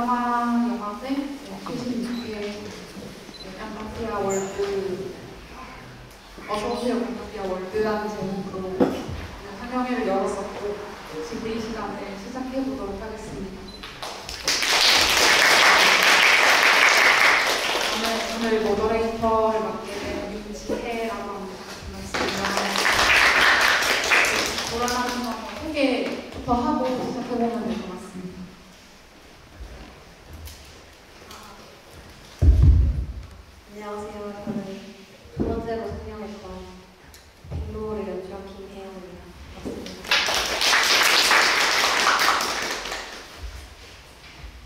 3학년 여학생 76개 깜빡이야 월드 어서오세요 깜빡이야 월드라는 제목으로 상영회를 열었었고 지금 이 시간에 시작해보도록 하겠습니다. 오늘 모더레이터를 맡게 된 윤지혜라고 합니다. 반갑습니다. 돌아가는 거 소개부터 하고 시작해보면 될 것 같습니다. 안녕하세요. 저는 두 번째로 상영했던 백로를 연출한 김혜영입니다. 반갑습니다.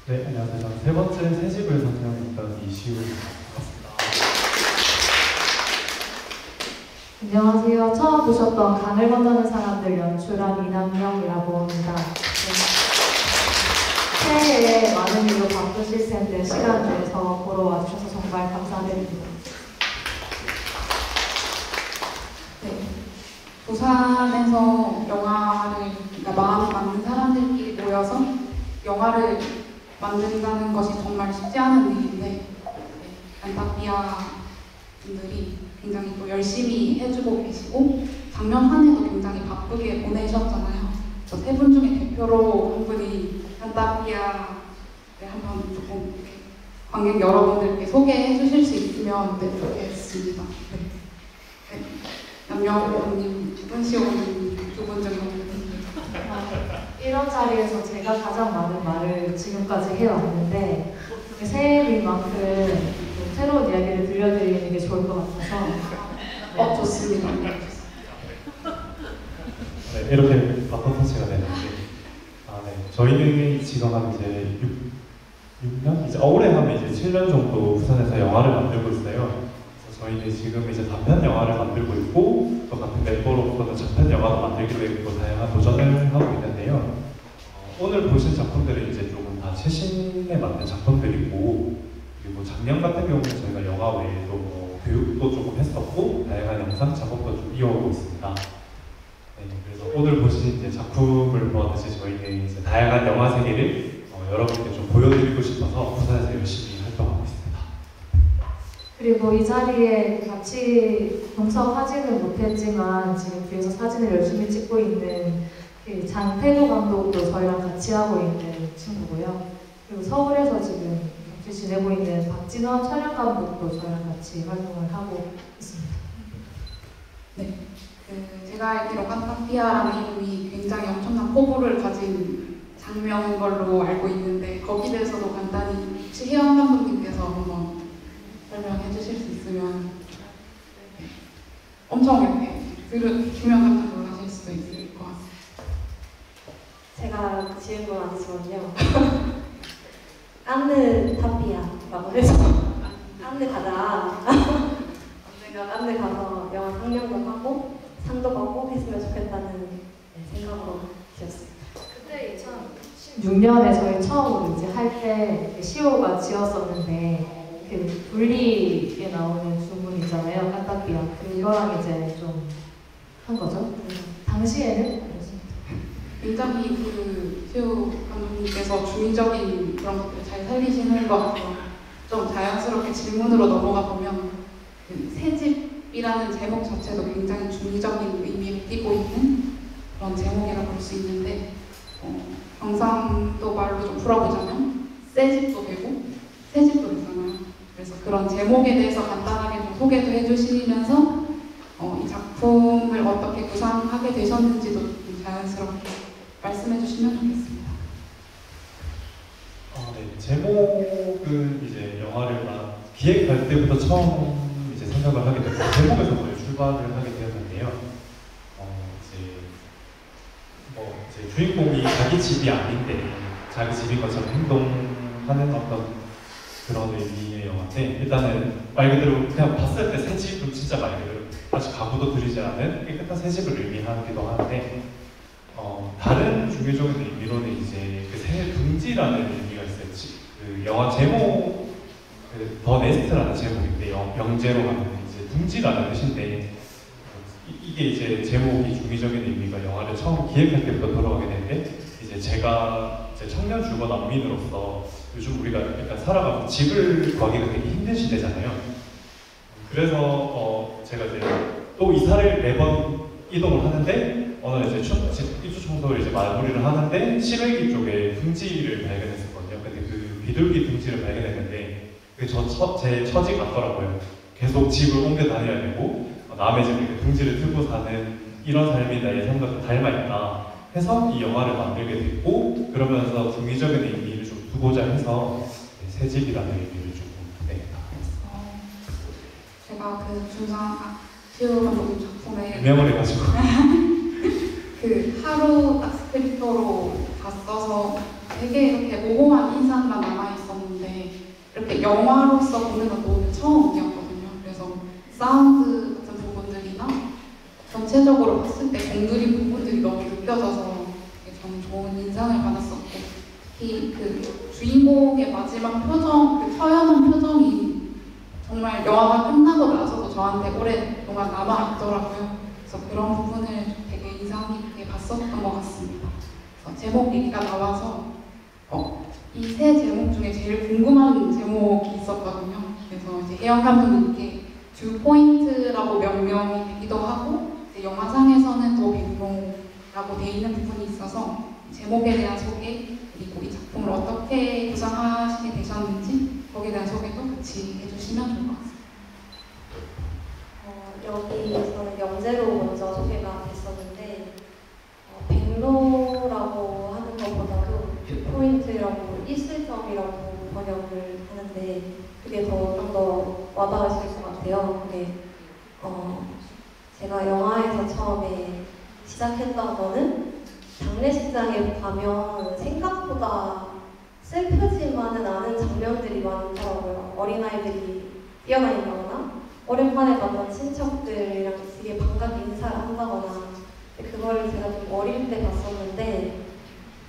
네, 안녕하세요. 저는 세 번째 새 집을 상영했던 이시우입니다. 반갑습니다. 안녕하세요. 처음 보셨던 강을 건너는 사람들 연출한 이남영이라고 합니다. 새해에 많은 일로 바쁘실 텐데 시간 내서 보러 와주셔서 정말 감사드립니다. 네, 부산에서 영화를 그러니까 마음이 맞는 사람들끼리 모여서 영화를 만든다는 것이 정말 쉽지 않은 일인데 네, 안타비아 분들이 굉장히 또 열심히 해주고 계시고 작년 한 해도 굉장히 바쁘게 보내셨잖아요. 저 세 분 중에 대표로 한 분이 안타비아를 한번 조금 이렇게 관객 여러분들께 소개해 주실 수 있으면 네, 좋겠습니다. 네. 네. 남영호님, 은시호님 두 분 정도. 이런 자리에서 제가 가장 많은 말을 지금까지 해왔는데 새해인 만큼 좀 새로운 이야기를 들려드리는 게 좋을 것 같아서 좋습니다. 네, 이렇게 바쁜 터치가 되는데 네, 저희는 지금 한 이제 6년? 이제 올해 하면 이제 7년 정도 부산에서 영화를 만들고 있어요. 그래서 저희는 지금 이제 단편 영화를 만들고 있고 또 같은 멤버로서는 장편 영화도 만들기로 했고 다양한 도전을 하고 있는데요. 오늘 보신 작품들은 이제 조금 다 최신에 맞는 작품들이고 그리고 작년 같은 경우는 저희가 영화 외에도 뭐 교육도 조금 했었고 다양한 영상 작업도 좀 이어오고 있습니다. 네, 그래서 오늘 보신 이제 작품을 보았듯이 저희는 이제 다양한 영화 세계를 여러분께 좀 보여드리고 싶어서 부산에서 열심히 활동하고 있습니다. 그리고 이 자리에 같이 동석하지는 못했지만 지금 뒤에서 사진을 열심히 찍고 있는 장태구 감독도 저희랑 같이 하고 있는 친구고요. 그리고 서울에서 지금 같이 지내고 있는 박진원 촬영 감독도 저희랑 같이 활동을 하고 있습니다. 네, 제가 알기로 깜빡피아라는 이름이 굉장히 엄청난 포부를 가진 장면인 걸로 알고 있는데 거기에 대해서도 간단히 혹시 혜영 감독님께서 한번 설명해 주실 수 있으면 네. 엄청 이렇게 김영 같은 걸 하실 수도 있을 것 같습니다. 제가 지은 건 아니지만요. 깐느 타피아라고 해서 깐느 가자. 언젠가 깐느 가서 영화 상영도 하고 상도 받고 했으면 좋겠다는 생각으로 지었습니다. 그때 2016년에 저희 처음으로 이제 할 때 시호가 지었었는데 그 분리에 나오는 주문 있잖아요. 깐딱비야. 그거랑 이제 좀 한 거죠. 당시에는 굉장히 시우 감독님께서 중의적인 그런 것들을 잘 살리시는 것 같아요. 좀 자연스럽게 질문으로 넘어가 보면 새 집이라는 제목 자체도 굉장히 중의적인 의미를 띠고 있는 그런 제목이라고 볼 수 있는데 경상도 말로 좀 풀어보자면 새 집도 되고 새 집도 되잖아요. 그래서 그런 제목에 대해서 간단하게 좀 소개도 해주시면서 이 작품을 어떻게 구상하게 되셨는지도 좀 자연스럽게 말씀해 주시면 좋겠습니다. 네, 제목은 이제 영화를 기획할 때부터 처음 이제 생각을 하게 됐고 제목에서 거의 출발을 하게 되었는데요. 이제 주인공이 자기 집이 아닌데 자기 집인 것처럼 행동하는 어떤 그런 의미의 영화인데 일단은 말 그대로 그냥 봤을 때 새 집은 진짜 말 그대로 아직 가구도 들이지 않은 깨끗한 새 집을 의미하기도 하는데 다른 중의적인 의미로는 이제 그 새 둥지라는 의미가 있어요. 그 영화 제목 더 네스트라는 제목인데 영재로 가는 이제 둥지라는 뜻인데 이게 이제 제목이 중의적인 의미가 영화를 처음 기획할 때부터 들어가게 되는데 이제 제가 이제 청년 주거 난민으로서 요즘 우리가 일단 살아가면서 집을 구하기가 되게 힘든 시대잖아요. 그래서 제가 이제 또 이사를 매번 이동을 하는데 어느 날 이제 입주 청소를 이제 마무리를 하는데 실외기 쪽에 둥지를 발견했었거든요. 근데 그 비둘기 둥지를 발견했는데 그게 제 처지 같더라고요. 계속 집을 옮겨 다녀야 되고 남의 집에 이렇게 둥지를 틀고 사는 이런 삶이 나의 삶과 좀 닮아있다 해서 이 영화를 만들게 됐고, 그러면서 중의적인 의미를 좀 두고자 해서 새 집이라는 의미를 조금 제가 그 시우 감독님 작품에 유명을 해가지고 그 하루 딱 스크립터로 다 써서 되게 이렇게 모호한 인상만 남아 있었는데 이렇게 영화로서 보는 건 너무 처음이었거든요. 그래서 사운드 같은 부분들이나 전체적으로 봤을 때 공들인 부분들이 너무 느껴져서 저는 좋은 인상을 받았었고, 특히 그 주인공의 마지막 표정, 그 처연한 표정이 정말 영화가 끝나고 나서도 저한테 오랫동안 남아있더라고요. 그래서 그런 부분을 되게 인상 깊게 봤었던 것 같습니다. 그래서 제목 얘기가 나와서 이 세 제목 중에 제일 궁금한 제목이 있었거든요. 그래서 이제 혜영 감독님께 듀 포인트라고 명명이 되기도 하고, 이제 영화상에서는 또 백로라고 돼 있는 부분이 있어서 제목에 대한 소개, 그리고 이 작품을 어떻게 구상하시게 되셨는지 거기에 대한 소개도 같이 해주시면 좋을 것 같습니다. 여기서는 영재로 먼저 소개가 됐었는데 백로라고 하는 것보다도 뷰포인트라고 이슬점이라고 번역을 하는데 그게 좀 더 와닿으실 것 같아요. 그게 제가 영화에서 처음에 시작했던 거는 장례식장에 가면 생각보다 슬프지만은 않은 장면들이 많더라고요. 어린아이들이 뛰어다닌다거나 오랜만에 만난 친척들이랑 되게 반갑게 인사를 한다거나, 그거를 제가 좀 어릴 때 봤었는데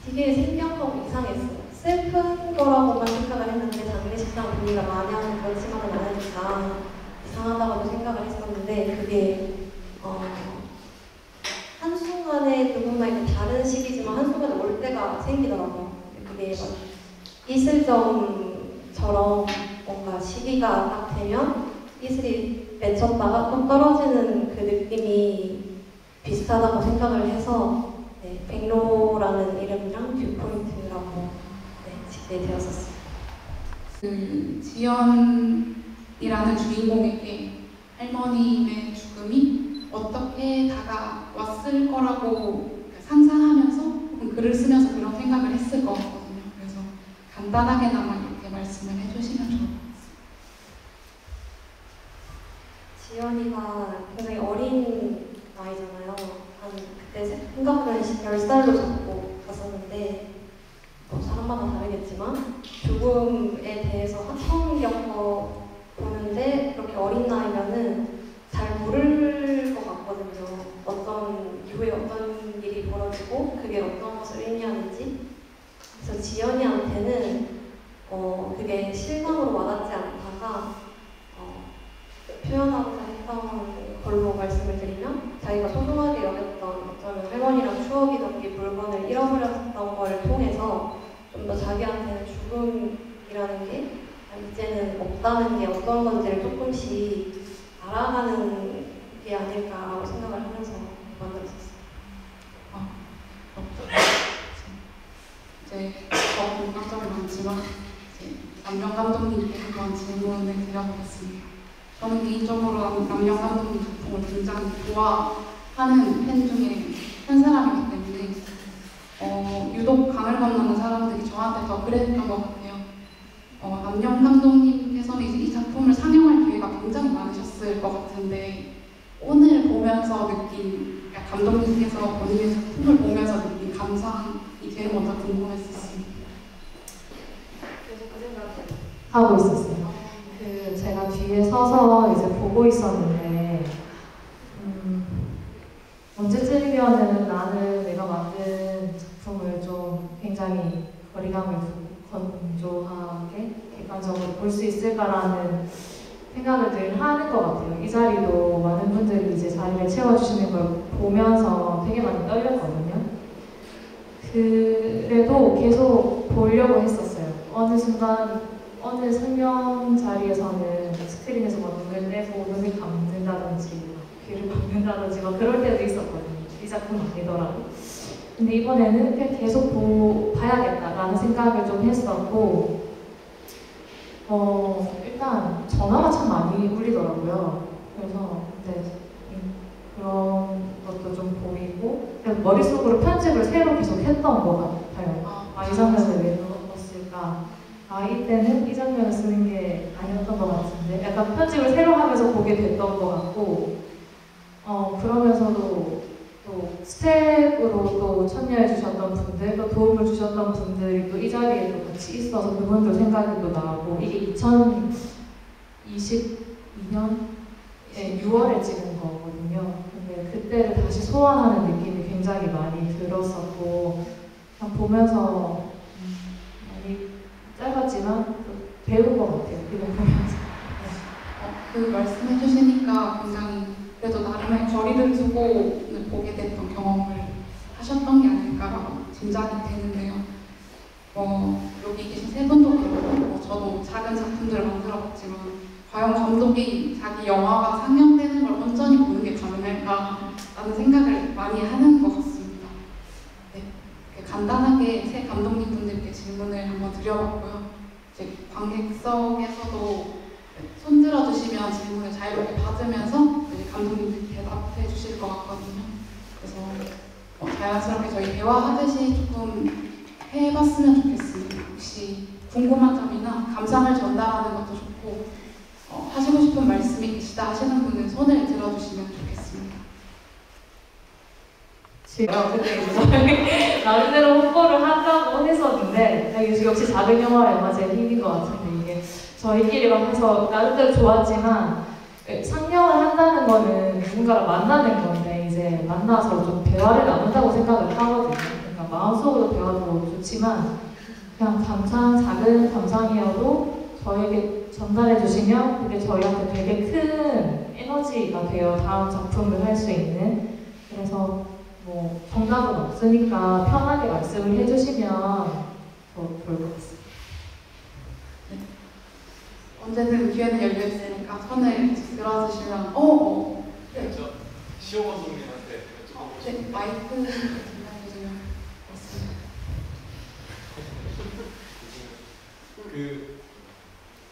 되게 생경하고 이상했어요. 슬픈 거라고만 생각을 했는데 장례식장 분위기가 마냥 그렇지만은 않으니까 이상하다고도 생각을 했었는데 그게 한순간에 누구나 다른 시기지만 한순간에 올 때가 생기더라고요. 그게 막 이슬점처럼 뭔가 시기가 딱 되면 이슬이 맺혔다가 또 떨어지는 그 느낌이 비슷하다고 생각을 해서 백로라는 이름이랑 뷰포인트라고 짓게 되었었어요. 그 지연이라는 주인공에게 할머니의 죽음이 어떻게 다가왔을 거라고 상상하면서 글을 쓰면서 그런 생각을 했을 것 같거든요. 그래서 간단하게나마 이렇게 말씀을 해주시면 좋을 것 같습니다. 지연이가 굉장히 어린 나이잖아요. 그때 생각보다는 10살로 잡고 갔었는데 사람마다 다르겠지만 죽음에 대해서 처음 겪어보는데 그렇게 어린 나이면은 잘 모를 것 같거든요. 어떤 이후에 어떤 일이 벌어지고 그게 어떤 것을 의미하는지. 그래서 지연이한테는 그게 실감으로 와닿지 않다가 표현하고자 했던 걸로 말씀을 드리면 자기가 소중하게 여겼던 어쩌면 할머니랑 추억이 담긴 물건을 잃어버렸던 걸 통해서 좀 더 자기한테는 죽음이라는 게 이제는 없다는 게 어떤 건지를 조금씩 알아가는 게 아닐까라고 생각을 하면서 만들었었어요. 이제 더 공감점이 많지만 남영 감독님께 한번 질문을 드려보겠습니다. 저는 개인적으로 남영 감독님 작품을 굉장히 좋아하는 팬 중에 한 사람이기 때문에 유독 강을 건너는 사람들이 저한테 더 그랬던 것 같아요. 남영 감독님께서는 이제 이 작품을 상영할 기회가 굉장히 많으셨을 것 같은데 오늘 보면서 느낀, 감독님께서 본인의 작품을 보면서 느낀 감상이 제일 먼저 궁금했었습니다. 그래서 그 생각을 하고 있었어요. 제가 뒤에 서서 이제 보고 있었는데 언제쯤이면은 나는 내가 만든 작품을 좀 굉장히 거리감을 두고 건조하게 객관적으로 볼 수 있을까라는 생각을 늘 하는 것 같아요. 이 자리도 많은 분들이 이제 자리를 채워주시는 걸 보면서 되게 많이 떨렸거든요. 그래도 계속 보려고 했었어요. 어느 순간 어느 설명 자리에서는 스크린에서 막 눈을 떼고 눈을 감는다든지 귀를 막는다든지 막 그럴 때도 있었거든요. 이 작품 아니더라도. 근데 이번에는 그냥 계속 봐야겠다라는 생각을 좀 했었고 일단 전화가 참 많이 울리더라고요. 그래서 그런 것도 좀 보이고 머릿속으로 편집을 새로 계속 했던 것 같아요. 이 장면을 왜 넣었을까? 이때는 이 장면을 쓰는 게 아니었던 것 같은데 약간 편집을 새로 하면서 보게 됐던 것 같고 그러면서도 또 스텝으로 또 참여해 주셨던 분들, 또 도움을 주셨던 분들이 또 이 자리에 또 같이 있어서 그분들 생각이 또 나고 이게 2022년 6월에 찍은 거거든요. 근데 그때를 다시 소환하는 느낌이 굉장히 많이 들었었고 그냥 보면서 많이 짧았지만 또 배운 것 같아요. 이거 보면서. 그 말씀해 주시니까 굉장히 그래도 나름의 거리를 두고 보게 됐던 경험을 하셨던 게 아닐까라고 짐작이 되는데요. 여기 계신 세 분도 그렇고 저도 작은 작품들을 만들어봤지만 과연 감독이 자기 영화가 상영되는 걸 온전히 보는 게 가능할까라는 생각을 많이 하는 것 같습니다. 네, 간단하게 세 감독님분들께 질문을 한번 드려봤고요. 이제 관객석에서도 손들어 주시면 질문을 자유롭게 받으면서 이제 감독님들이 대답해 주실 것 같거든요. 그래서 자연스럽게 저희 대화하듯이 조금 해봤으면 좋겠습니다. 혹시 궁금한 점이나 감상을 전달하는 것도 좋고 하시고 싶은 말씀이 계시다 하시는 분은 손을 들어주시면 좋겠습니다. 근데 이제 나름대로 홍보를 한다고 했었는데 역시 작은 영화의 영화제의 힘인 것 같은데 이게 저희끼리만 해서 나름대로 좋았지만 상영을 한다는 거는 누군가를 만나는 건데 이제 만나서 좀 대화를 나눈다고 생각을 하거든요. 그러니까 마음속으로 대화도 좋지만 그냥 작은 감상이어도 저에게 전달해 주시면 그게 저희한테 되게 큰 에너지가 돼요. 다음 작품을 할 수 있는. 그래서 정답은 없으니까 편하게 말씀을 해주시면 더 좋을 것 같습니다. 언제든 기회는 열려 있으니까 손을 들어주시면 네. 시호 감독님한테 네, 마이크 전달해주시면 좋습니다.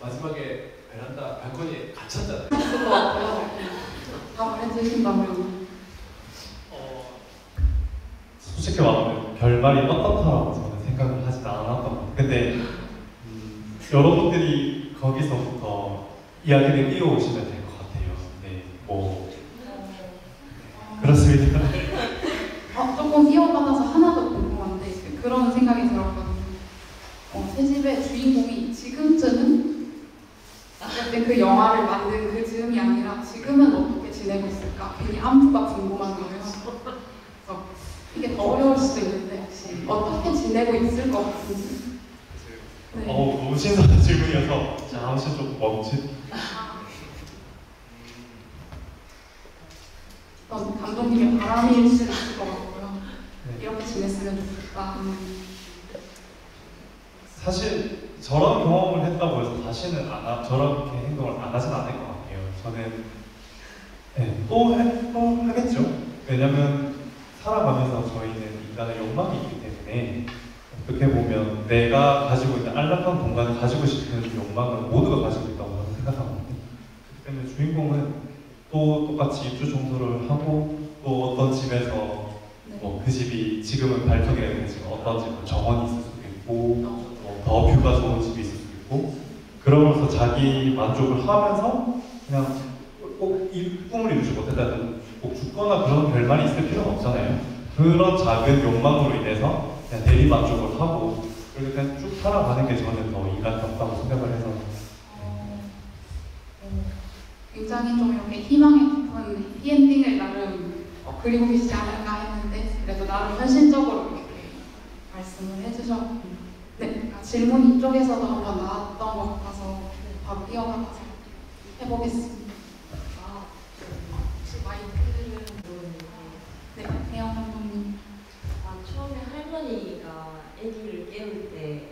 마지막에 베란다 발코니에 갇혔잖아요. 했을 것 같아요. 답을 해주신다면 솔직히 말하면 결말이 어떻다라고 저는 생각을 하진 않았던 것 같아요. 근데 여러분들이 거기서부터 이야기를 이어오시면 될 것 같아요. 네, 그렇습니다. 조금 이어받아서 하나 더 궁금한데 그런 생각이 들었거든요. 새 집의 주인공이 지금쯤은 어쨌든 그 영화를 만든 그 즈음이 아니라 지금은 어떻게 지내고 있을까 괜히 안부가 궁금한 거예요. 그래서 이게 더 어려울 수도 있는데 혹시 어떻게 지내고 있을 것 같은지. 네. 너무 신선한 질문이어서 잠시 좀 멈칫. 감독님의 바람일 수도 있을 것 같고요. 네. 이렇게 지냈으면 좋겠다. 사실 저런 경험을 했다고 해서 다시는 저렇게 행동을 안 하진 않을 것 같아요. 저는 또 하겠죠. 왜냐면 살아가면서 저희는 인간의 욕망이 있기 때문에 어떻게 보면 내가 가지고 있는 안락한 공간을 가지고 싶은 욕망을 모두가 가지고 있다고 저는 생각하거든요. 그렇기 때문에 주인공은 또 똑같이 입주 청소를 하고 또 어떤 집에서 그 집이 지금은 발표가 되지만 어떤 집은 정원이 있을 수도 있고 더 뷰가 좋은 집이 있을 수도 있고 그러면서 자기 만족을 하면서 그냥 꼭 이 꿈을 이루지 못했다는 꼭 죽거나 그런 결말이 있을 필요는 없잖아요. 그런 작은 욕망으로 인해서 그냥 대리 만족을 하고 그렇게 그냥 쭉 살아가는 게 저는 더 인간답다고 생각을 해서 굉장히 좀 이렇게 희망에 깊은 해피엔딩을 나름 그리고 계시지 않을까 했는데 그래도 나름 현실적으로 이렇게 말씀을 해주셨고 네, 질문 이쪽에서도 한번 나왔던 것 같아서 바로 이어가서 해보겠습니다. 혹시 마이크를 네, 혜영 감독님. 처음에 할머니가 아기를 깨울 때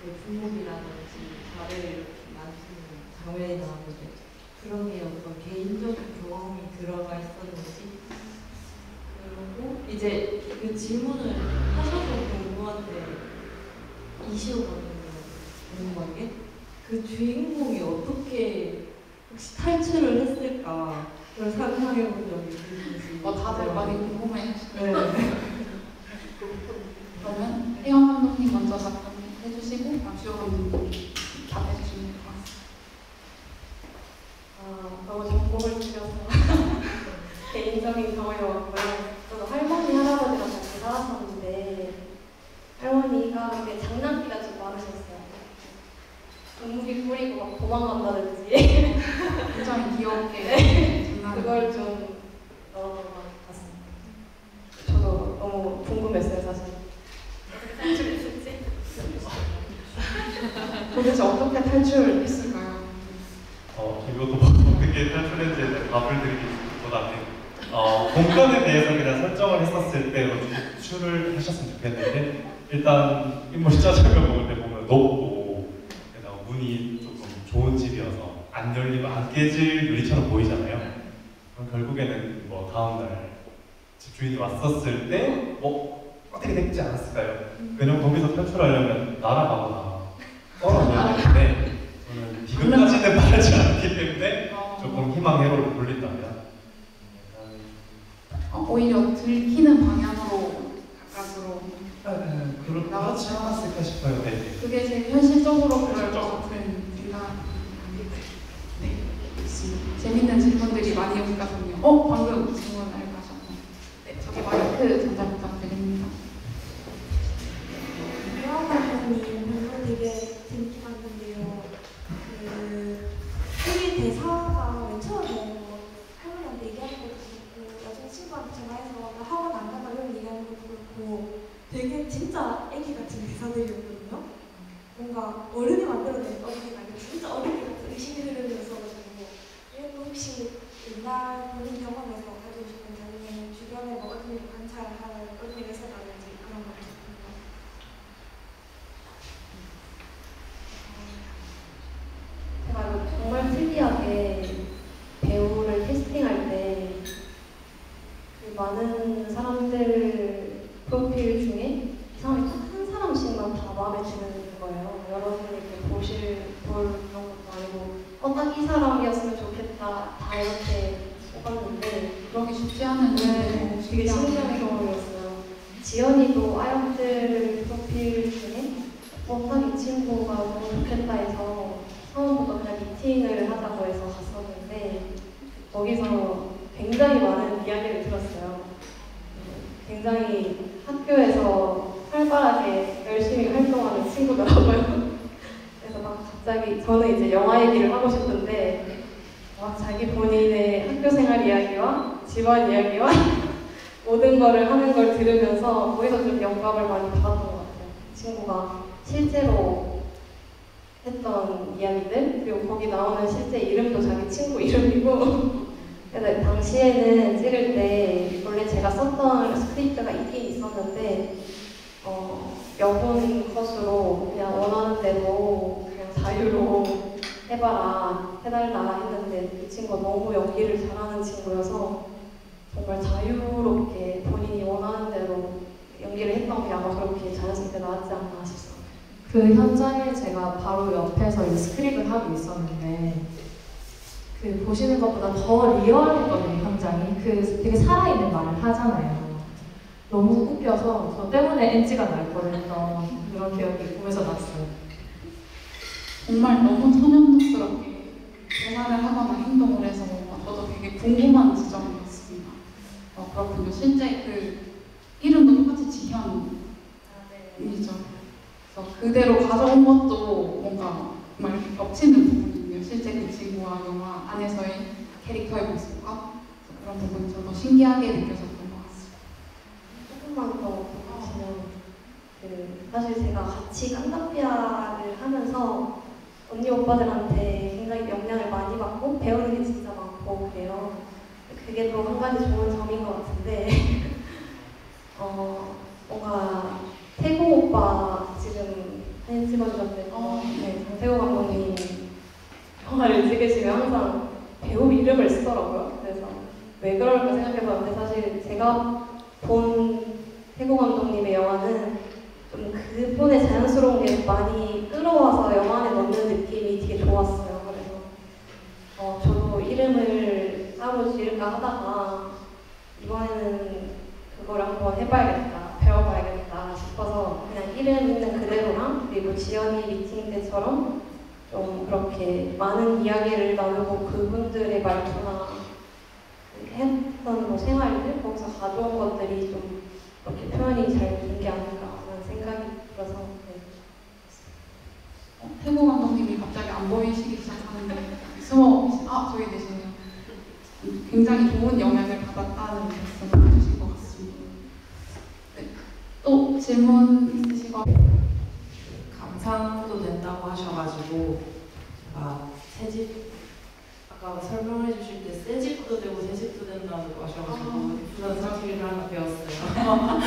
그 부모 있었는지, 그리고 이제 그 질문을 하셔서 궁금한데 이시호 감독님 궁금한 게 그 주인공이 어떻게 혹시 탈출을 했을까 그걸 상상해 본 적이 있으신지. 다들 많이 궁금해. 네. 그러면 혜영 감독님 먼저 답변해 주시고 박시호 감독님 답해 주시면 될 것 같습니다. 너무 전공을 줄여서 개인적인 경험이 많고요. 저도 할머니, 할아버지랑 같이 살았었는데 할머니가 되게 장난기가 좀 많으셨어요. 눈물이 뿌리고 막 도망간다든지 굉장히 귀엽게 장난을 그걸 좀 넣었던 것 같습니다. 저도 너무 궁금했어요, 사실. 도대체 어떻게 탈출했을까요? 이것도 뭐 어떻게 탈출했지에 대해 답을 드리기보다는 공간에 대해서 그냥 설정을 했었을 때 탈출을 하셨으면 좋겠는데, 일단 인물 짜장면 먹을 때 보면 높고 게다가 문이 조금 좋은 집이어서 안 열리면 안 깨질 유리처럼 보이잖아요. 그럼 결국에는 뭐 다음날 집주인이 왔었을 때 어떻게 됐지 않았을까요? 왜냐면 거기서 탈출하려면 날아가거나 떨어져야 되는데 저는 지금까지는 바라지 않기 때문에 조금 희망 회로를 돌린다면 오히려 들키는 방향으로 가까스로 그렇지 않았을까 싶어요. 네. 그게 제일 현실적으로 그럴 것 같은 생각. 네, 알겠습니다. 재밌는 질문들이 많이 오거든요. 방금 질문 알고 하셨나요? 네, 저기 마이크 전달 부탁드립니다. 혜영 감독님 방송 되게 재밌게 봤는데요. 우리 대사가 맨 처음에 할머니한테 얘기하는 것도 그렇고 여자 친구한테 전화해서 나 학원 안 간다 이런 얘기하는 것도 그렇고 되게 진짜 애기 같은 대사들이었거든요. 뭔가 어른이 만들어낸 어린이가 아니라 진짜 어린이 같은 의심이 흐르면서가지고 그래도 혹시 옛날 본인 경험에서 가지고 싶은 아니면 주변에 뭐 어떤 일을 관찰할 어떤 일을 생각하는지 그런 거 같습니다. 제가 정말 특이하게 배우를 캐스팅할 때 그 많은 사람들 프로필 중에 이 사람이 딱 한 사람씩만 다 마음에 드는 거예요. 여러분이 이렇게 볼 그런 것도 아니고 딱 이 사람이었으면 좋겠다 다 이렇게 뽑았는데 그러기 쉽지 않은 되게 신기한 경험이었어요. 지연이도 아역들 프로필 중에 딱 이 친구가 너무 좋겠다 해서 처음부터 그냥 미팅을 하자고 해서 갔었는데 거기서 굉장히 많은 이야기를 들었어요. 굉장히 학교에서 활발하게 열심히 활동하는 친구더라고요. 그래서 막 갑자기 저는 이제 영화 얘기를 하고 싶은데 막 자기 본인의 학교 생활 이야기와 집안 이야기와 모든 거를 하는 걸 들으면서 거기서 좀 영감을 많이 받았던 것 같아요. 친구가 실제로 했던 이야기들, 그리고 거기 나오는 실제 이름도 자기 친구 이름이고 그래서 당시에는 찍을 때 원래 제가 썼던 스크립트가 있긴 있었는데 여분 컷으로 그냥 원하는 대로 그냥 자유로 해달라 했는데 이 친구가 너무 연기를 잘하는 친구여서 정말 자유롭게 본인이 원하는 대로 연기를 했던 게 아마 그렇게 자연스럽게 나왔지 않나 싶어요. 그 현장에 제가 바로 옆에서 이 스크립을 하고 있었는데 그 보시는 것보다 더 리얼했거든요, 현장이. 그 되게 살아있는 말을 하잖아요. 너무 웃겨서 저 때문에 NG가 날 뻔했던 그런 기억이 꿈에서 났어요. 정말 너무 천연덕스럽게 대화를 하거나 행동을 해서 저도 되게 궁금한 지점이었습니다. 그렇군요. 실제 그 이름도 똑같이 지현이죠. 그래서 그대로 가져온 것도 뭔가 정말 겹치는 부분이에요. 실제 그 친구와 영화 안에서의 캐릭터의 모습과 그런 부분이 저도 신기하게 느껴졌던 것 같습니다. 조금만 더 보시면 사실 제가 같이 깐다피아를 하면서 언니 오빠들한테 굉장히 영향을 많이 받고 배우는 게 진짜 많고 그래요. 그게 또 한 가지 좋은 점인 것 같은데 뭔가 태국 오빠 지금 사진 찍어주셨는데 장태호 감독님 영화를 찍으시면 항상 배우 이름을 쓰더라고요. 그래서 왜 그럴까 제가 본 태국 감독님의 영화는 좀 그분의 자연스러운 게 많이 끌어와서 영화 안에 넣는 느낌이 되게 좋았어요. 그래서 저도 이름을 따로 지을까 하다가 이번에는 그걸 한번 해봐야겠다, 배워봐야겠다 싶어서 그냥 이름 있는 그대로랑 그리고 지연이 미팅 때처럼 좀 그렇게 많은 이야기를 나누고 그분들의 말투나 했던 뭐 생활들 거기서 가져온 것들이 좀 그렇게 표현이 잘 된 게 아닌가라는 생각이 들어서 네. 태국 감독님이 갑자기 안 보이시기 시작하는데 저기 계시네요. 굉장히 좋은 영향을 받았다는 말씀을 해주신 것 같습니다. 네. 또 질문 있으시고 감상도 된다고 하셔가지고 새집 아까 설명해 주실 때 새집도 되고 새집도 된다고 하셔가지고 부산 사투리를 하나 배웠어요.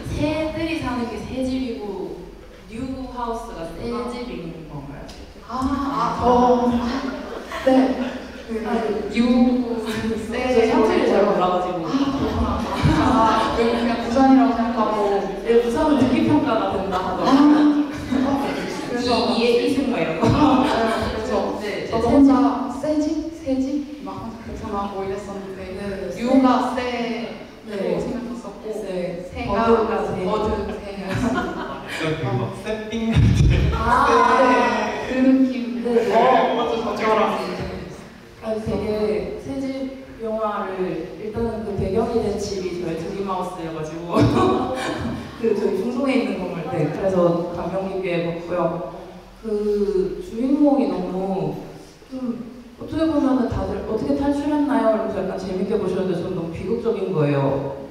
새들이 사는 게 새집이고 뉴 하우스가 새집인 건가요? 네. 제 사투리를 잘 몰라가지고 그냥 부산이라고 생각하고 네, 부산은 듣기 평가가 된다 하더라고요. 그래서 이해 이승 막 이런 거. 그래서 네, 저도 혼자 새집 막 혼자 계산하고 이랬었는데 유가 새로 생각했었고 새가 버드가 새. 버드 새였습니다. 막 세핑 그 느낌. 저랑 되게 새집 영화를 일단은 그 배경이 된 집이 저희 드림하우스여가지고 그 저희 중동에 있는 건물 그래서 감명 깊게 봤고요. 그 주인공이 너무 좀 어떻게 보면은 다들 어떻게 탈출했나요? 이러면서 약간 재밌게 보셨는데 저는 너무 비극적인 거예요.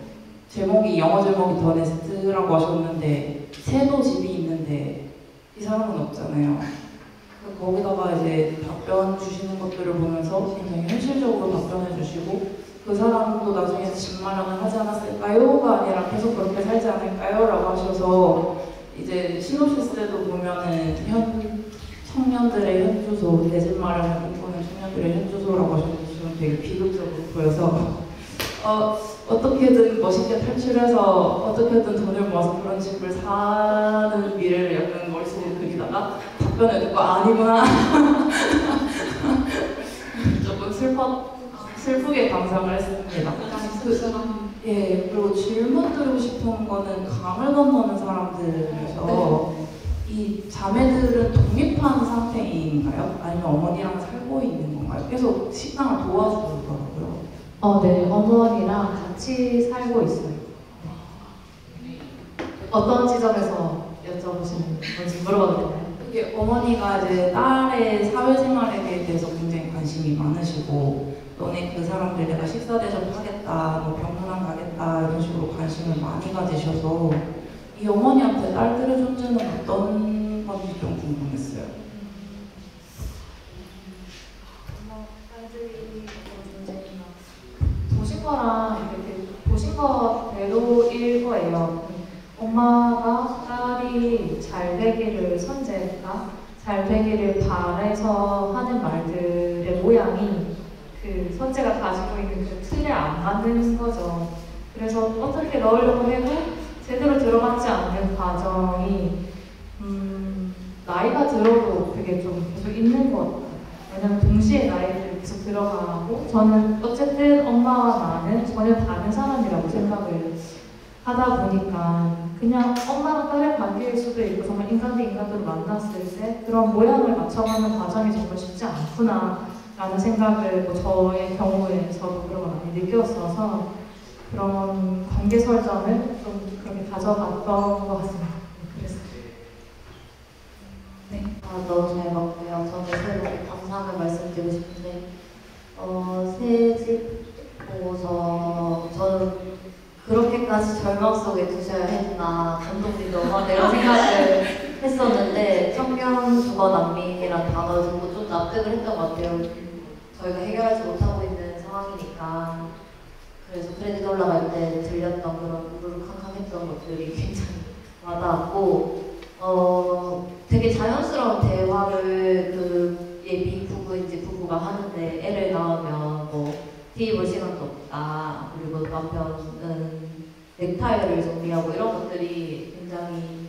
영어 제목이 더 네스트라고 하셨는데 새도 집이 있는데 이 사람은 없잖아요. 거기다가 이제 답변 주시는 것들을 보면서 굉장히 현실적으로 답변해 주시고 그 사람도 나중에 집 마련을 하지 않았을까요?가 아니라 계속 그렇게 살지 않을까요? 라고 하셔서 이제 시놉시스에도 보면은 청년들의 현주소, 내 집 마련을 꿈꾸는 청년들의 현주소라고 하셔서 저는 되게 비극적으로 보여서 어떻게든 멋있게 탈출해서 어떻게든 돈을 모아서 그런 집을 사는 미래를 약간 머릿속에 그리다가 답변을 듣고 아니구나 조금 슬프게 감상을 했습니다. 그리고 질문 드리고 싶은 거는 강을 건너는 사람들에서 이 자매들은 독립한 상태인가요? 아니면 어머니랑 살고 있는 건가요? 계속 식당을 도와주더라고요. 네, 어머니랑 같이 살고 있어요. 어떤 지점에서 여쭤보시는 건지 물어봐도 되나요? 이게 어머니가 이제 딸의 사회생활에 대해서 굉장히 관심이 많으시고 너네 그 사람들 내가 식사 대접하겠다, 뭐 병문안 가겠다 이런 식으로 관심을 많이 가지셔서 이 어머니한테 딸들의 존재는 어떤 건지 좀 궁금했어요. 딸들이 어떤 존재인가 보신 거랑 이렇게 보신 거대로일 거예요. 엄마가 딸이 잘 되기를 선재가 잘 되기를 바래서 하는 말들의 모양이 그 선재가 가지고 있는 그 틀에 안 맞는 거죠. 그래서 어떻게 넣으려고 해도 제대로 들어가지 않는 과정이 나이가 들어도 그게 좀 계속 있는 것 같아요. 왜냐면 동시에 나이를 계속 들어가고 저는 어쨌든 엄마와 나는 전혀 다른 사람이라고 생각을 하다 보니까 그냥 엄마랑 딸의 관계일 수도 있고 정말 인간 대 인간으로 만났을 때 그런 모양을 맞춰가는 과정이 정말 쉽지 않구나 라는 생각을 뭐 저의 경우에 저도 그런 걸 많이 느꼈어서 그런 관계 설정을 좀 그렇게 가져갔던 것 같습니다. 그랬어요. 네. 너무 잘 봤고요. 저는 새로 감상을 말씀드리고 싶은데 새 집 보고서 저는 그렇게까지 절망 속에 두셔야 했나 감독님도 너무 이런 생각을 했었는데 청년 주거 난민이라는 단어를 듣고 좀 납득을 했던 것 같아요. 저희가 해결하지 못하고 있는 상황이니까 그래서 크레딧 올라갈 때 들렸던 그런 우르르캉캉했던 것들이 굉장히 와닿았고 되게 자연스러운 대화를 그 예비 부부인지 부부가 하는데 애를 낳으면 뭐 TV 볼 시간도 없다. 그리고 남편은 넥타이를 정리하고 이런 것들이 굉장히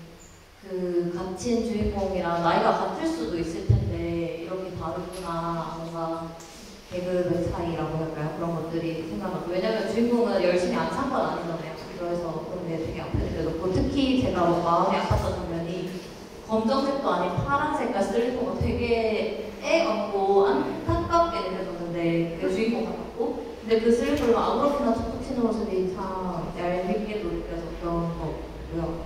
그 갇힌 주인공이랑 나이가 같을 수도 있을 텐데 이렇게 다르구나. 뭔가 계급의 차이라고 할까요? 그런 것들이 생각나고 왜냐면 주인공은 열심히 안 산 건 아니잖아요. 그래서 그런 게 되게 아프게 느껴졌고 특히 제가 마음이 아팠던 장면이 검정색도 아닌 파란 색깔 슬리퍼가 되게 애 같고 안타깝게 느껴졌는데 그 주인공 같았고 근데 그 슬리퍼를 아무렇게나 툭툭 치는 모습이 참 얄밉게도 느껴졌던 거고요.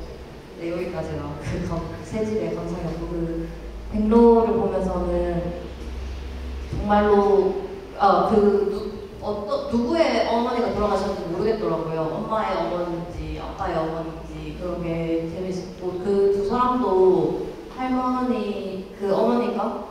네, 여기까지가 그 세 집의 감상이었고 그 백로를 보면서는 정말로 누구의 어머니가 돌아가셨는지 모르겠더라고요. 엄마의 어머니인지 아빠의 어머니인지 그런 게 재밌었고 그 두 사람도 할머니 그 어머니가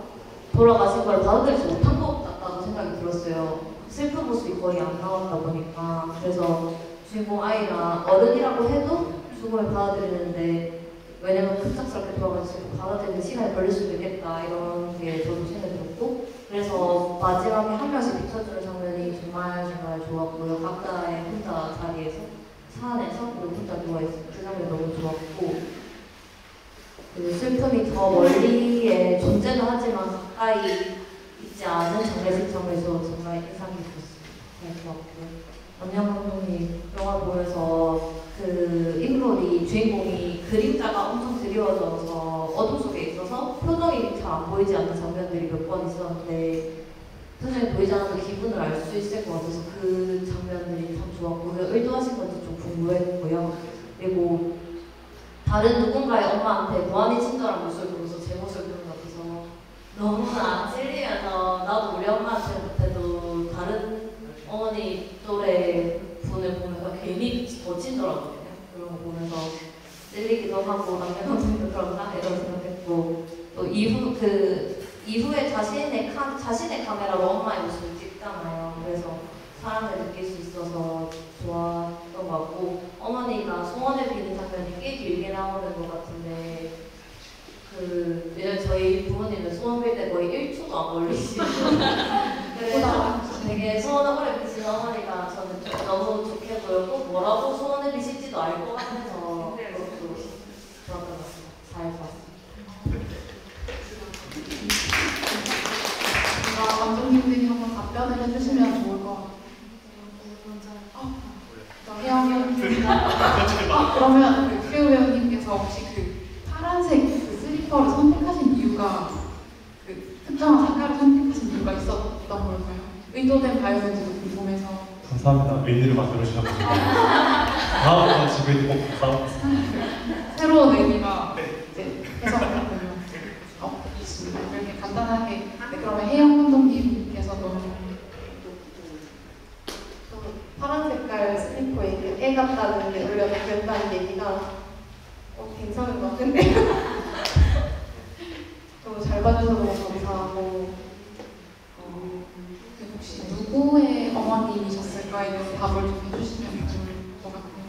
돌아가신 걸 받아들이지 못한 것 같다고 생각이 들었어요. 슬픈 모습이 거의 안 나왔다 보니까 그래서 주인공 아이가 어른이라고 해도 죽음을 받아들이는데 왜냐면 급작스럽게 돌아가시고 받아들이는 시간이 걸릴 수도 있겠다 이런 게 저도 생각이 들었고 그래서 마지막에 한 명씩 비춰주는 장면이 정말 좋았고요. 각자의 혼자 자리에서 차 안에서 그리고 혼자 누워있어 그 장면이 너무 좋았고 그 슬픔이 저 멀리에 존재는 하지만 가까이 있지 않은 장례식 장면에서 정말 인상 깊었어요. 잘 좋았고요. 안녕 감독님 영화 보면서 그 인물이 주인공이 그림자가 엄청 드리워져서 어둠 속에 있어서 표정이 잘 안 보이지 않는 장면들이 몇 번 있었는데 표정이 보이지 않아서 기분을 알 수 있을 것 같아서 그 장면들이 참 좋았고 그 의도하신 건지 좀 궁금했고요. 그리고 다른 누군가의 엄마한테 무한히 친절한 모습을 보면서 제 모습을 보는 것 같아서 너무나 찔리면서 나도 우리 엄마한테 못해도 다른 어머니 또래 분을 보면서 괜히 더 친절하거든요. 그런 거 보면서 찔리기도 하고 남편 감독님도 그런가 이런 생각했고 또 이후에 자신의 카메라로 엄마의 모습을 찍잖아요. 그래서 사랑을 느낄 수 있어서 좋았던 것 같고 어머니가 소원을 비는 장면이 꽤 길게 나오는 것 같은데 왜냐면 저희 부모님은 소원 빌 때 거의 1초도 안 걸리시고 그래서 되게 소원을 오래 비시는 어머니가 저는 너무 좋게 보였고 뭐라고 소원을 비실지도 알 것 같아서 그것도 좋았던 것 같습니다. 잘 봤습니다. 감독님들이 한번 답변을 해주시면 좋을 것 같아요. 그러면 그 큐 배우님께서 혹시 그 파란색 그 슬리퍼를 선택하신 이유가 그 특정한 색깔을 선택하신 이유가 있었던 걸까요? 의도된 바이오인지도 궁금해서. 감사합니다. 의미를 만들어 주셔서 다음부터 지금 꼭 감사합니다. 새로운 의미가 이제 해석을 보면 있습니다. 이렇게 간단하게. 네, 그러면 혜영 감독님께서도 파란 색깔 슬리퍼에 그 애 같다는 게 올려졌다는 얘기가 괜찮은 것 같은데 너무 잘 봐주셔서 너무 감사하고 혹시 누구의 어머님이셨을까에 대해서 답을 좀 해주시면 좋을 것 같아요.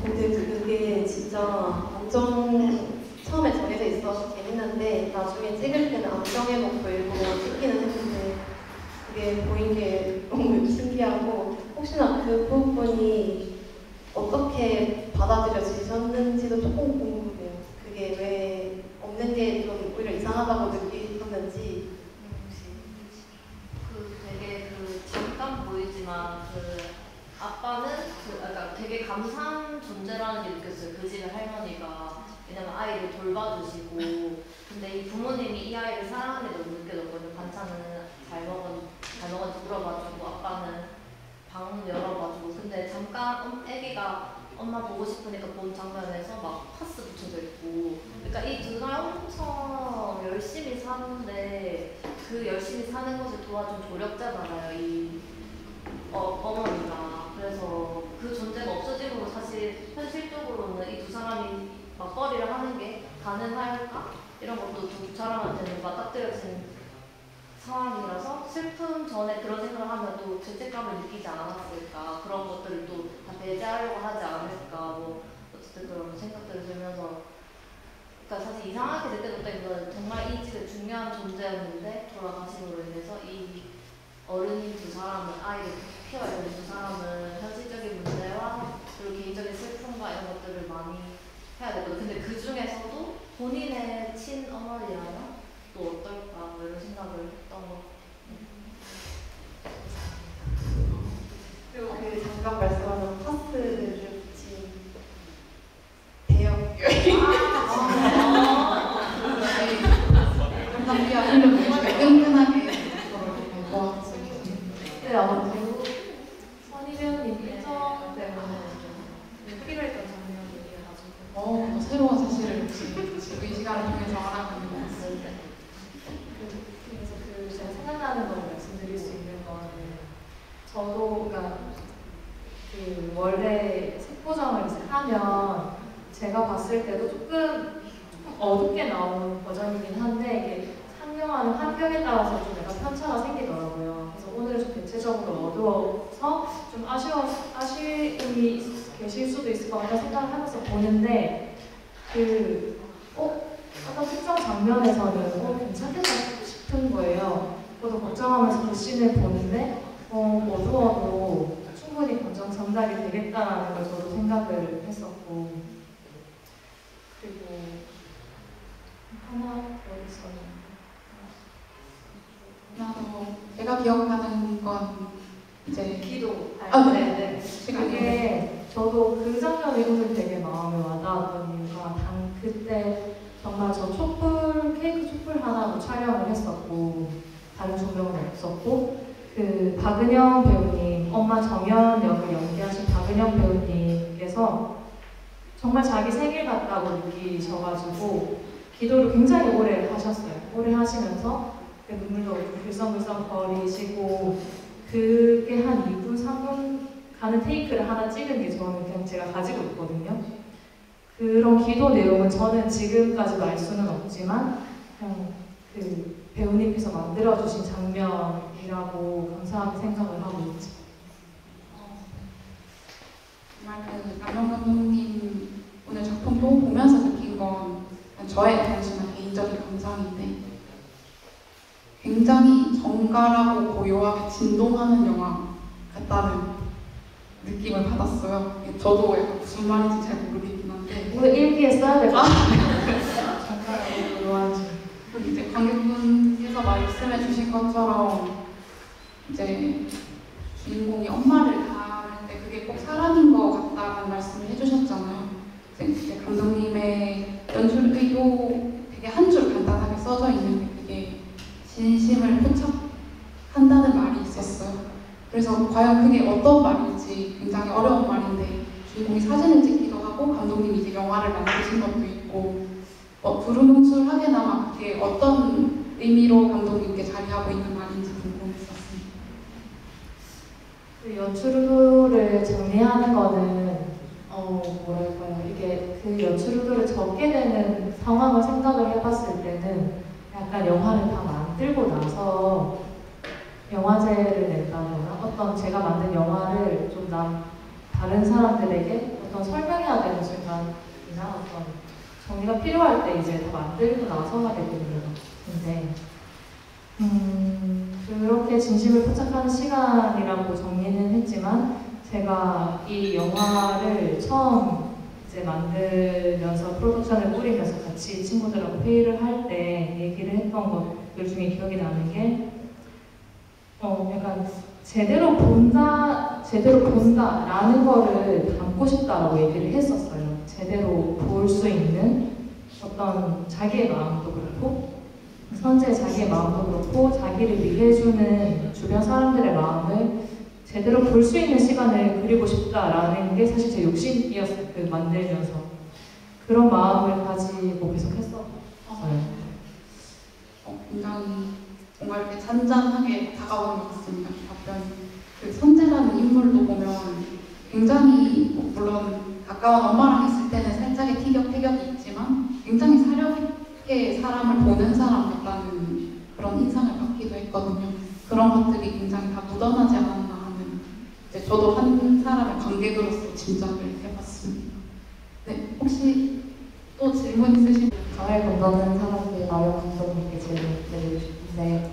근데 그게 진짜 완전 처음에 정해져 있어서 재밌는데 나중에 찍을 때는 안 정해놓고 일부러 찍기는 했는데 그게 보인 게 너무 신기하고 혹시나 그 부분이 어떻게 받아들여지셨는지도 조금 궁금해요. 그게 왜 없는 게 좀 오히려 이상하다고 느끼셨는지. 되게 잠깐 보이지만 아빠는 그러니까 되게 감사한 존재라는 게 느꼈어요. 그 집의 할머니가. 왜냐면 아이를 돌봐주시고 근데 이 부모님이 이 아이를 사랑하는 게 너무 느껴졌거든요. 반찬은 잘 먹었는지 물어봐주고 아빠는 방 열어봐주고 근데 잠깐 애기가 엄마 보고 싶으니까 본 장면에서 막 파스 붙여져 있고 그러니까 이 두 사람 엄청 열심히 사는데 그 열심히 사는 것을 도와준 조력자잖아요. 이 어머니가. 그래서 그 존재가 없어짐으로 사실 현실적으로는 이 두 사람이 맞벌이를 하는 게 가능할까? 이런 것도 두 사람한테는 맞닥뜨려진 상황이라서 슬픔 전에 그런 생각을 하면 또 죄책감을 느끼지 않았을까? 그런 것들을 또 다 배제하려고 하지 않을까? 뭐 어쨌든 그런 생각들을 들면서 그러니까 사실 이상하게 느껴졌다기보다는 정말 이 집의 중요한 존재였는데 돌아가심으로 인해서 이 어른인 두 사람은 아이를 키워야 되는 두 사람은 현실적인 문제와 그리고 개인적인 슬픔과 이런 것들을 많이 해야 되거든. 근데 그 중에서도 본인의 친어머니라면 또 어떨까 뭐 이런 생각을 했던 것 같아요. 그리고 그 잠깐 말씀하신 파스를 붙인 대형 감사합니다. 하려고 끈끈하게 그걸 모았어요. 네, 아마 배우 선희배우님 인정 때문에 필요했던 장면이어가지고 새로운 사실을 혹시 지금 이 시간을 통해서 알아가는 것 같습니다. 그래서 제가 생각나는 걸 말씀드릴 수 있는 거는 저도 그러니까 그 원래 색보정을 이제 하면 제가 봤을 때도 조금 어둡게 나오는 버전이긴 한데 이게 상영하는 환경에 따라서 좀 약간 편차가 생기더라고요. 그래서 오늘은 좀 대체적으로 어두워서 좀 아쉬움이 계실 수도 있을 것 같다 생각을 하면서 보는데 어떤 특정 장면에서는 괜찮겠다 싶은 거예요. 저도 걱정하면서 그 씬을 보는데 어두워도 충분히 감정 전달이 되겠다라는 걸 저도 생각을 했었고 그리고 하나 더 있었는데 제가 기억하는 건 이제 기도. 네. 그게 저도 그 장면이 오늘 되게 마음에 와닿았던 이유가 그때 정말 저 케이크 촛불 하나로 촬영을 했었고 다른 조명은 없었고 그 박은영 배우님, 엄마 정연 역을 연기하신 박은영 배우님께서 정말 자기 생일 같다고 느끼셔가지고 기도를 굉장히 오래 하셨어요. 오래 하시면서 눈물도 글썽글썽 거리시고 그게 한 2분, 3분 가는 테이크를 하나 찍은 게 저는 그냥 제가 가지고 있거든요. 그런 기도 내용은 저는 지금까지도 알 수는 없지만 그냥 그 배우님께서 만들어주신 장면이라고 감사하게 생각을 하고 있죠. 정말 그 남영 감독님 오늘 작품 또 보면서 느낀 건 저의 단순한 개인적인 감상인데 굉장히 정갈하고 고요하게 진동하는 영화 같다는 느낌을 받았어요. 저도 약간 무슨 말인지 잘 모르겠긴 한데 이거 일기에 써야 될 것 같아요. 정갈하고 고요한지. 이제 관객분께서 말씀해 주신 것처럼 이제 주인공이 엄마를 다할 때 그게 꼭 사람인 것 같다는 말씀을 해주셨잖아요. 이제 감독님의 연출 의도 되게 한 줄 간단하게 써져 있는데 그게 진심을 포착한다는 말이 있었어요. 그래서 과연 그게 어떤 말인지 굉장히 어려운 말인데 주인공이 사진을 찍기도 하고 감독님이 이제 영화를 만드신 것도 있고 두루뭉술하게나마 그게 어떤 의미로 감독님께 자리하고 있는 말인지 궁금했었습니다. 그 연출 의도를 정리하는 거는 뭐랄까요, 이게 그 연출 의도를 적게 되는 상황을 생각을 해봤을 때는 약간 영화를 다 만들고 나서 영화제를 낸다거나 어떤 제가 만든 영화를 좀 다른 사람들에게 어떤 설명해야 되는 순간이나 어떤 정리가 필요할 때 이제 다 만들고 나서 하게 되는 것 같은데 그렇게 진심을 포착하는 시간이라고 정리는 했지만 제가 이 영화를 처음 이제 만들면서 프로덕션을 꾸리면서 같이 친구들하고 회의를 할 때 얘기를 했던 것들 중에 기억이 나는 게 약간 제대로 본다라는 거를 담고 싶다라고 얘기를 했었어요. 제대로 볼 수 있는 어떤 자기의 마음도 그렇고 선재의 자기의 마음도 그렇고 자기를 위해주는 주변 사람들의 마음을 제대로 볼 수 있는 시간을 그리고 싶다라는 게 사실 제 욕심이었어요. 그 만들면서 그런 마음을 가지고 계속 했었어요. 굉장히 뭔가 이렇게 잔잔하게 다가오는 것 같습니다. 답변이. 그 선재라는 인물도 보면 굉장히 물론 가까운 엄마랑 있을 때는 살짝의 티격태격이 있지만 굉장히 사려 깊게 사람을 보는 사람 같다는 그런 인상을 받기도 했거든요. 그런 것들이 굉장히 다 묻어나지 않았나 하는 이제 저도 한 사람의 관객으로서 짐작을 해봤습니다. 네, 혹시 또 질문 있으신 분? 정을 건너는 사람들 나영 감독님께 질문 드리고 싶은데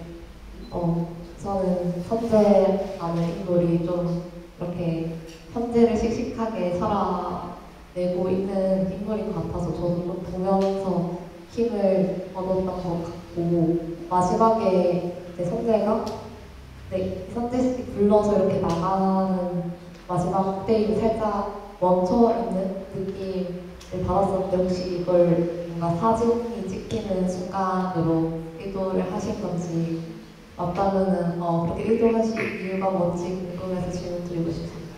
저는 선재라는 인물이 좀 이렇게 현재를 씩씩하게 살아내고 있는 인물인 것 같아서 저도 좀 보면서 힘을 얻었던 것 같고, 마지막에 이제 선재가 선재씨 불러서 이렇게 나가는 마지막 때에 살짝 멈춰있는 느낌을 받았었는데, 혹시 이걸 뭔가 사진이 찍히는 순간으로 의도를 하신 건지, 맞다면은 그렇게 의도하신 이유가 뭔지 궁금해서 질문 드리고 싶습니다.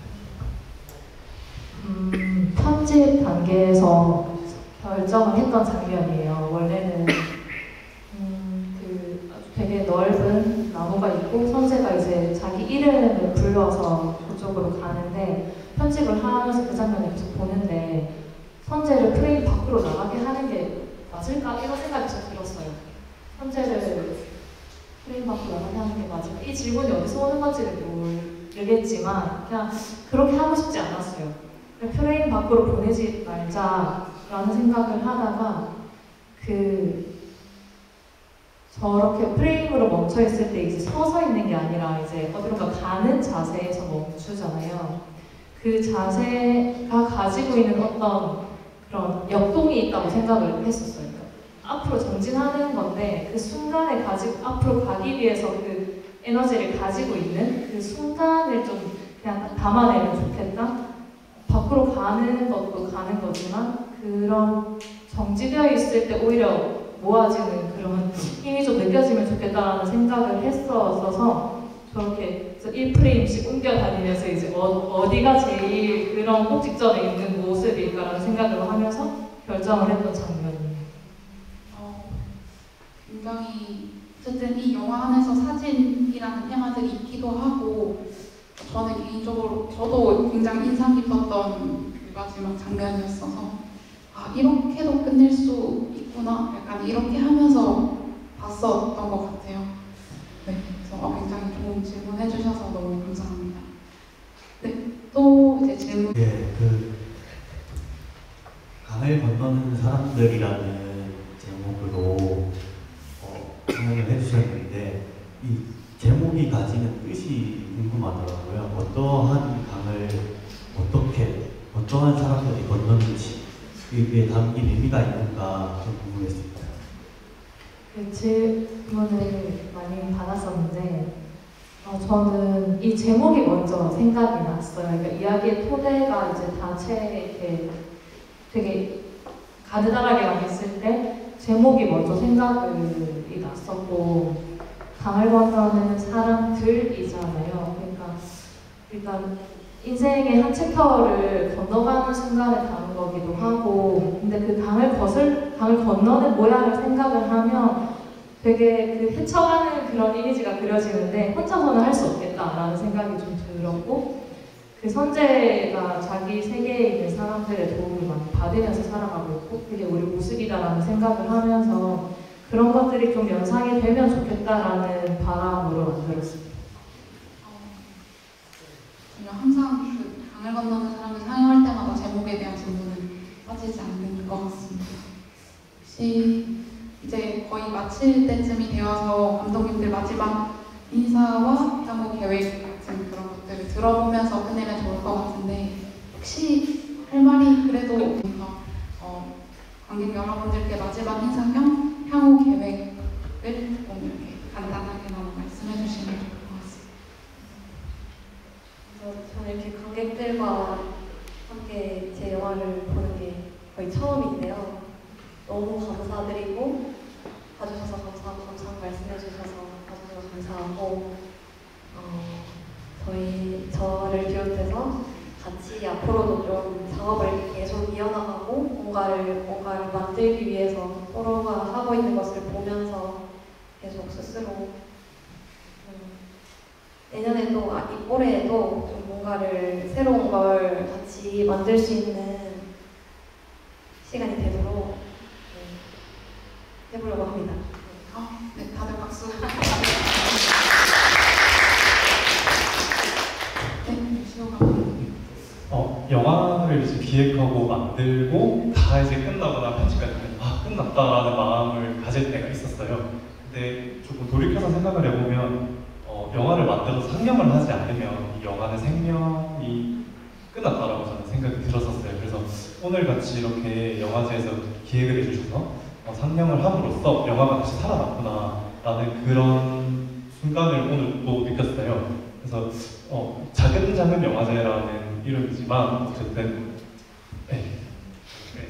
편집 단계에서 결정을 했던 장면이에요. 원래는 그 아주 되게 넓은 나무가 있고 선재가 이제 자기 이름을 불러서 그쪽으로 가는데, 편집을 하면서 그 장면을 계속 보는데 선재를 프레임 밖으로 나가게 하는 게 맞을까? 이런 생각이 좀 들었어요. 선재를 프레임 밖으로 나가게 하는 게 맞을까? 이 질문이 어디서 오는 건지를 모르겠지만 그냥 그렇게 하고 싶지 않았어요. 프레임 밖으로 보내지 말자라는 생각을 하다가 저렇게 프레임으로 멈춰 있을 때 이제 서서 있는 게 아니라 이제 어디론가 가는 자세에서 멈추잖아요. 그 자세가 가지고 있는 어떤 그런 역동이 있다고 생각을 했었어요. 그러니까 앞으로 전진하는 건데 그 순간에 앞으로 가기 위해서 그 에너지를 가지고 있는 그 순간을 좀 그냥 담아내면 좋겠다. 밖으로 가는 것도 가는 거지만 그런 정지되어 있을 때 오히려 모아지는 그런 힘이 좀 느껴지면 좋겠다라는 생각을 했었어서 저렇게 1프레임씩 옮겨 다니면서 이제 어디가 제일 그런 꼭 직전에 있는 모습일까라는 생각을 하면서 결정을 했던 장면이에요. 굉장히 어쨌든 이 영화 안에서 사진이라는 테마들이 있기도 하고, 저는 개인적으로 저도 굉장히 인상 깊었던 그 마지막 장면이었어서 이렇게도 끝낼 수 있구나, 약간 이렇게 하면서 봤었던 것 같아요. 네, 그래서 굉장히 좋은 질문 해주셔서 너무 감사합니다. 네, 또 이제 질문. 네, 강을 건너는 사람들이라는 제목으로 설명을 해주셨는데, 이 제목이 가지는 뜻이 궁금하더라고요. 어떠한 강을 어떠한 사람들이 건너는지, 그게 담긴 의미가 있는가 좀 궁금했습니다. 그 질문을 많이 받았었는데 저는 이 제목이 먼저 생각이 났어요. 그러니까 이야기의 토대가 이제 단체 되게 가느다랗게 나했을 때 제목이 먼저 생각이 났었고, 강을 건너는 사람들이잖아요. 그러니까 일단 인생의 한 챕터를 건너가는 순간에 가는 거기도 하고, 근데 그 강을 건너는 모양을 생각을 하면 되게 그 헤쳐가는 그런 이미지가 그려지는데 혼자서는 할 수 없겠다라는 생각이 좀 들었고, 그 선재가 자기 세계에 있는 사람들의 도움을 많이 받으면서 살아가고 있고 그게 우리 모습이다라는 생각을 하면서 그런 것들이 좀 연상이 되면 좋겠다라는 바람으로 만들었습니다. 항상 그 강을 건너는 사람이 상영할 때마다 제목에 대한 질문은 빠지지 않는 것 같습니다. 혹시 이제 거의 마칠 때쯤이 되어서 감독님들 마지막 인사와 향후 계획 같은 그런 것들을 들어보면서 끝내면 좋을 것 같은데, 혹시 할 말이 그래도 관객 여러분들께 마지막 인사 겸 향후 계획을 좀 이렇게 간단하게나마 말씀해 주시면 좋을 것 같습니다. 저는 이렇게 관객들과 함께 제 영화를 보는 게 거의 처음인데요. 너무 감사드리고 봐주셔서 감사하고 감사한 말씀해 주셔서 봐주셔서 감사하고 저를 비롯해서 같이 앞으로도 좀 작업을 계속 이어나가고 뭔가를 만들기 위해서 서로가 하고 있는 것을 보면서 계속 스스로 내년에도 올해에도 좀 뭔가를 새로운 걸 같이 만들 수 있는 시간이 되도록 해보려고 합니다. 네, 다들 박수. 네, 시호가. 영화를 이제 기획하고 만들고 다 이제 끝나거나 편집까지 끝났다라는 마음을 가질 때가 있었어요. 근데 조금 돌이켜서 생각을 해보면 영화를 만들어서 상영을 하지 않으면 이 영화는 생명이 끝났다라고 저는 생각이 들었었어요. 그래서 오늘 같이 이렇게 영화제에서 기획을 해주셔서 상영을 함으로써 영화가 다시 살아났구나라는 그런 순간을 오늘 또 느꼈어요. 그래서 작은 영화제라는 이름이지만 어쨌든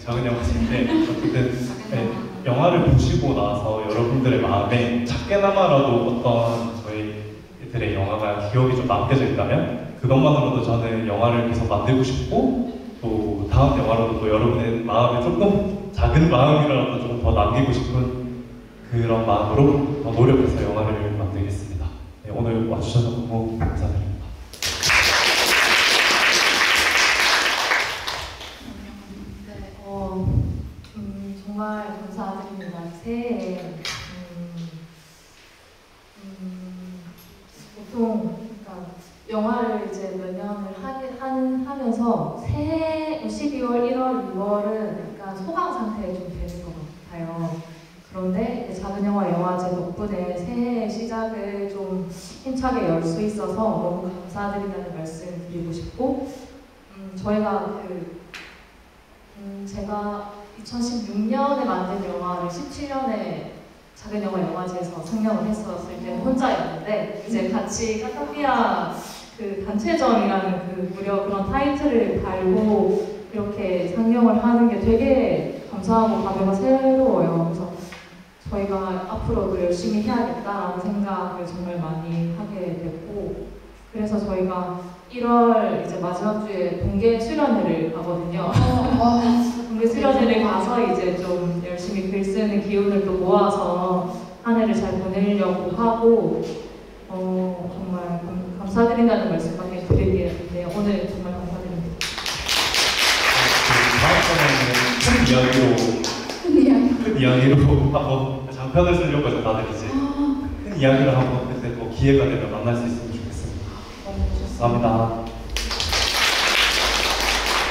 작은 영화제인데 어쨌든 영화를 보시고 나서 여러분들의 마음에 작게나마라도 어떤 저희들의 영화가 기억이 좀 남겨져 있다면 그것만으로도 저는 영화를 계속 만들고 싶고 또 다음 영화로도 또 여러분의 마음에 조금 작은 마음이라도 조금 더 남기고 싶은 그런 마음으로 더 노력해서 영화를 만들겠습니다. 네, 오늘 와주셔서 너무 감사드립니다. 정말 감사드립니다. 새해에 보통 그러니까 영화를 이제 몇 년을 하면서 새해 12월, 1월, 2월은 약간 소강 상태에 좀 되는 것 같아요. 그런데 작은 영화 영화제 덕분에 새해의 시작을 좀 힘차게 열 수 있어서 너무 감사드린다는 말씀 드리고 싶고 저희가 제가 2016년에 만든 영화를 17년에 작은 영화 영화제에서 상영을 했었을 때 혼자였는데 이제 같이 카타피아 단체전이라는 무려 그런 타이틀을 달고 이렇게 상영을 하는 게 되게 감사하고 감회가 새로워요. 그래서 저희가 앞으로도 열심히 해야겠다라는 생각을 정말 많이 하게 됐고 그래서 저희가 1월 이제 마지막 주에 동계 수련회를 가거든요. 동계 수련회를 가서 이제 좀 열심히 글 쓰는 기운을 또 모아서 한 해를 잘 보내려고 하고 정말 감사드린다는 말씀밖에 드리겠네요. 오늘 정말 감사드립니다. 다음 큰 이야기로 한번 장편을 쓰려고 해서 다들 이제 큰 이야기를 한번 그때 뭐 기회가 되면 만날 수 있으면 좋겠습니다. 감사합니다.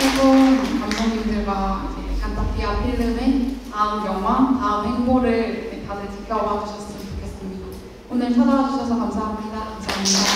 일본 감독님들과 이제 카타피아 필름의 다음 영화, 다음 행보를 다들 지켜봐 주셨으면 좋겠습니다. 오늘 찾아와 주셔서 감사합니다. 감사합니다.